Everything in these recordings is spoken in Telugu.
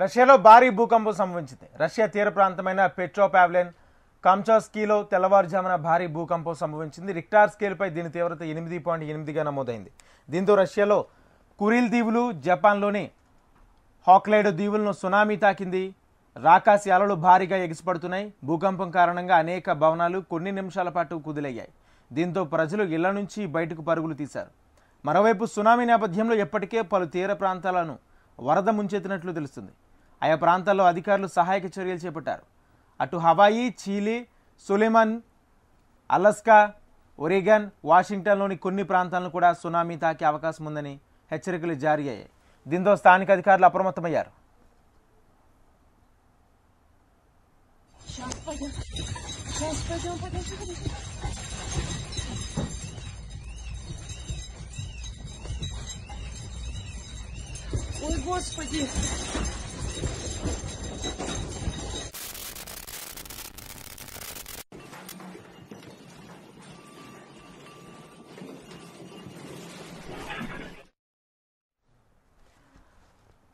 రష్యాలో భారీ భూకంపం సంభవించింది. రష్యా తీర ప్రాంతమైన పెట్రోపావ్లెన్ కామ్చాస్కీలో తెల్లవారుజామున భారీ భూకంపం సంభవించింది. రిక్టార్ స్కేల్పై దీని తీవ్రత 8.8గా నమోదైంది. దీంతో రష్యాలో కురిల్ దీవులు, జపాన్లోని హాక్లైడ్ దీవులను సునామీ తాకింది. రాకాసి అలలు భారీగా ఎగిసిపడుతున్నాయి. భూకంపం కారణంగా అనేక భవనాలు కొన్ని నిమిషాల పాటు కుదిలయ్యాయి. దీంతో ప్రజలు ఇళ్ల నుంచి బయటకు పరుగులు తీశారు. మరోవైపు సునామీ నేపథ్యంలో ఇప్పటికే పలు తీర ప్రాంతాలను వరద ముంచెత్తినట్లు తెలుస్తుంది. ఆయా ప్రాంతాల్లో అధికారులు సహాయక చర్యలు చేపట్టారు. అటు హవాయి, చీలీ, సులేమన్, అలస్కా, ఒరిగన్, వాషింగ్టన్లోని కొన్ని ప్రాంతాలను కూడా సునామీ తాకే అవకాశం ఉందని హెచ్చరికలు జారీ అయ్యాయి. దీంతో స్థానిక అధికారులు అప్రమత్తమయ్యారు. Ой, Господи!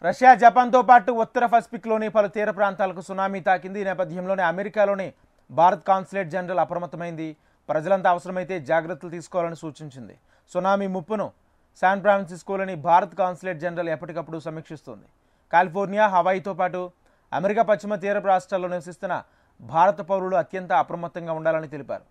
రష్యా, జపాన్తో పాటు ఉత్తర పసిఫిక్లోని పలు తీర ప్రాంతాలకు సునామీ తాకింది. ఈ నేపథ్యంలోనే అమెరికాలోని భారత్ కాన్సులేట్ జనరల్ అప్రమత్తమైంది. ప్రజలంతా అవసరమైతే జాగ్రత్తలు తీసుకోవాలని సూచించింది. సునామీ ముప్పును శాన్ ఫ్రాన్సిస్కోలోని భారత్ కాన్సులేట్ జనరల్ ఎప్పటికప్పుడు సమీక్షిస్తోంది. కాలిఫోర్నియా, హవాయితో పాటు అమెరికా పశ్చిమ తీర రాష్ట్రాల్లో నివసిస్తున్న భారత పౌరులు అత్యంత అప్రమత్తంగా ఉండాలని తెలిపారు.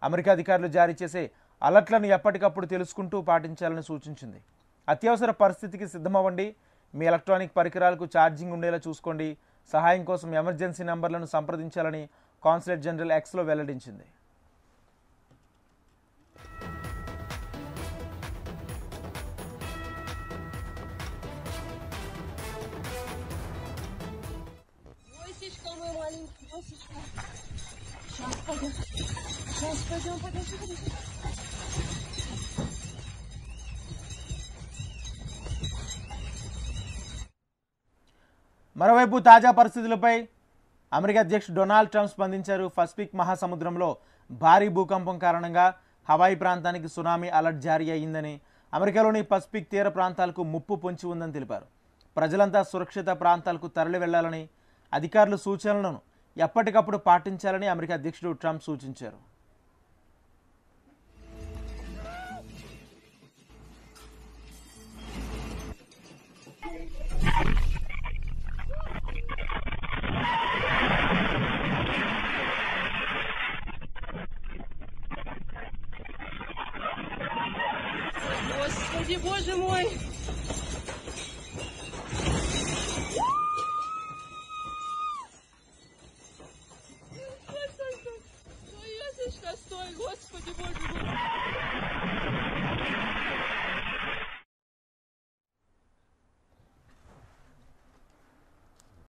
అమెరికా అధికారులు జారీ చేసే అలర్ట్లను ఎప్పటికప్పుడు తెలుసుకుంటూ పాటించాలని సూచించింది. అత్యవసర పరిస్థితికి సిద్ధమవ్వండి. మీ ఎలక్ట్రానిక్ పరికరాలకు ఛార్జింగ్ ఉండేలా చూసుకోండి. సహాయం కోసం ఎమర్జెన్సీ నంబర్లను సంప్రదించాలని కాన్సులేట్ జనరల్ ఎక్స్లో వెల్లడించింది. మరోవైపు తాజా పరిస్థితులపై అమెరికా అధ్యక్షుడు డొనాల్డ్ ట్రంప్ స్పందించారు. పసిఫిక్ మహాసముద్రంలో భారీ భూకంపం కారణంగా హవాయి ప్రాంతానికి సునామీ అలర్ట్ జారీ అయ్యిందని, అమెరికాలోని పసిఫిక్ తీర ప్రాంతాలకు ముప్పు పొంచి ఉందని తెలిపారు. ప్రజలంతా సురక్షిత ప్రాంతాలకు తరలి వెళ్లాలని, అధికారుల సూచనలను ఎప్పటికప్పుడు పాటించాలని అమెరికా అధ్యక్షుడు ట్రంప్ సూచించారు. Господи, Боже мой! Стой, Стой, Господи, Боже мой!